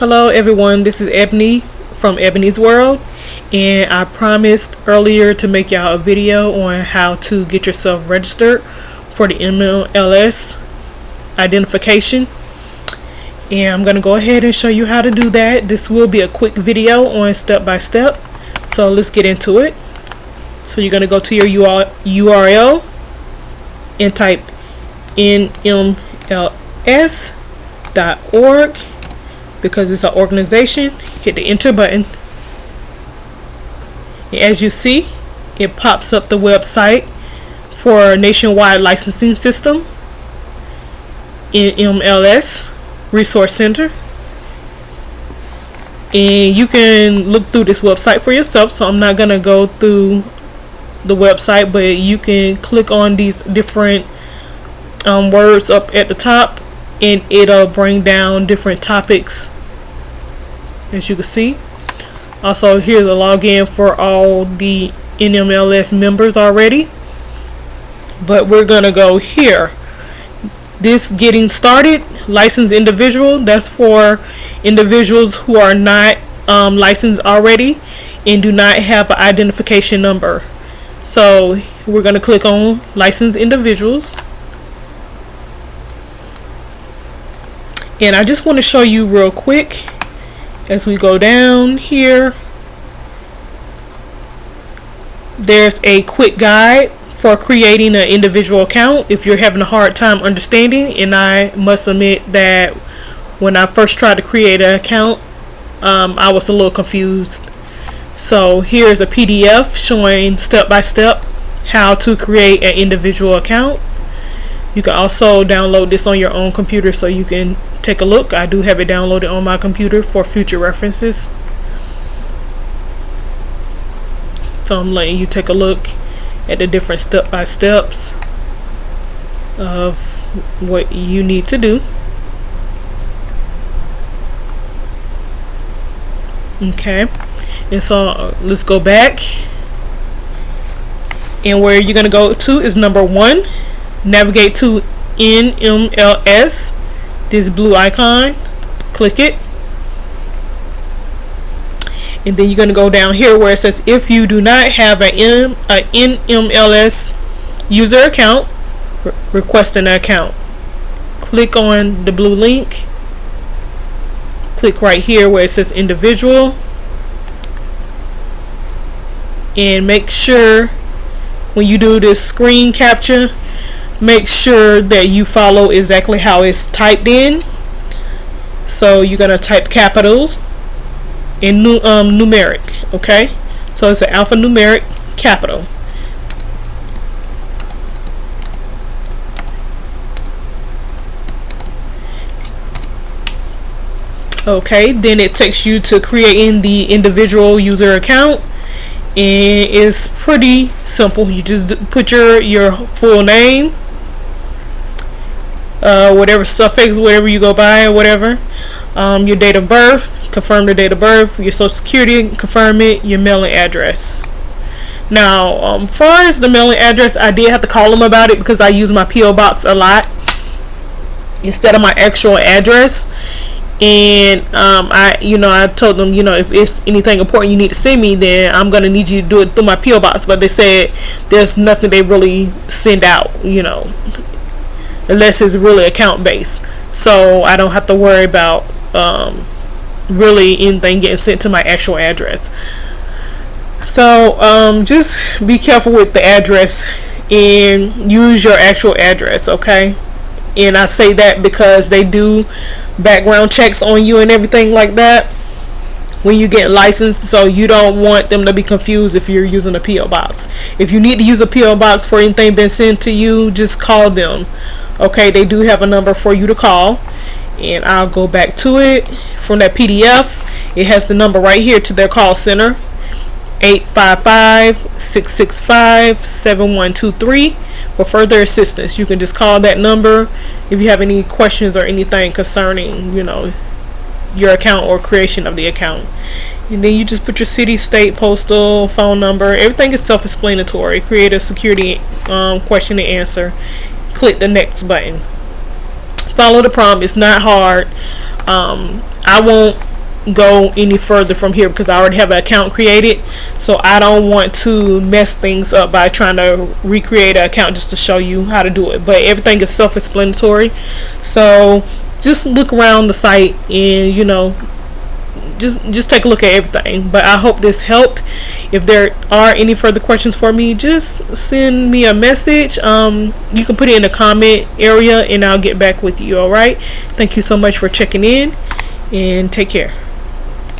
Hello everyone, this is Ebony from Ebony's World, and I promised earlier to make y'all a video on how to get yourself registered for the NMLS identification, and I'm going to go ahead and show you how to do that. This will be a quick video on step by step, so let's get into it. So you're going to go to your URL and type NMLS.org. Because it's an organization, hit the enter button, and as you see, it pops up the website for nationwide licensing system, NMLS Resource Center, and you can look through this website for yourself, so I'm not gonna go through the website, but you can click on these different words up at the top, and it'll bring down different topics, as you can see. Also, here's a login for all the NMLS members already, but we're gonna go here. This getting started, licensed individual, that's for individuals who are not licensed already and do not have an identification number. So we're gonna click on licensed individuals. And I just want to show you real quick as we go down here. There's a quick guide for creating an individual account if you're having a hard time understanding, and I must admit that when I first tried to create an account, I was a little confused. So here's a PDF showing step by step how to create an individual account. You can also download this on your own computer so you can take a look. I do have it downloaded on my computer for future references. So I'm letting you take a look at the different step-by-steps of what you need to do. Okay, and so let's go back, and where you're going to go to is number 1. Navigate to NMLS, this blue icon, click it, and then you're going to go down here where it says if you do not have a NMLS user account, request an account. Click on the blue link, click right here where it says individual, and make sure when you do this screen capture, make sure that you follow exactly how it's typed in. So you're gonna type capitals and numeric. Okay, so it's an alphanumeric capital. Okay, then it takes you to creating the individual user account, and it's pretty simple. You just put your full name, whatever suffix, whatever you go by, or whatever, your date of birth, confirm the date of birth, your social security, confirm it, your mailing address. Now, far as the mailing address, I did have to call them about it because I use my P.O. box a lot instead of my actual address. And I told them, if it's anything important you need to send me, then I'm gonna need you to do it through my P.O. box. But they said there's nothing they really send out, unless it's really account based. So I don't have to worry about really anything getting sent to my actual address. So just be careful with the address and use your actual address, okay? And I say that because they do background checks on you and everything like that when you get licensed, so you don't want them to be confused if you're using a P.O. box. If you need to use a P.O. box for anything being sent to you, just call them. Okay, they do have a number for you to call, and I'll go back to it. From that PDF, it has the number right here to their call center, 855-665-7123. For further assistance, you can just call that number if you have any questions or anything concerning, your account or creation of the account. And then you just put your city, state, postal, phone number. Everything is self-explanatory. Create a security question and answer. Click the next button. Follow the prompt. It's not hard. I won't go any further from here because I already have an account created, so I don't want to mess things up by trying to recreate an account just to show you how to do it. But everything is self-explanatory, so just look around the site and just take a look at everything. But I hope this helped. If there are any further questions for me, just send me a message. You can put it in the comment area and I'll get back with you. Alright, thank you so much for checking in and take care.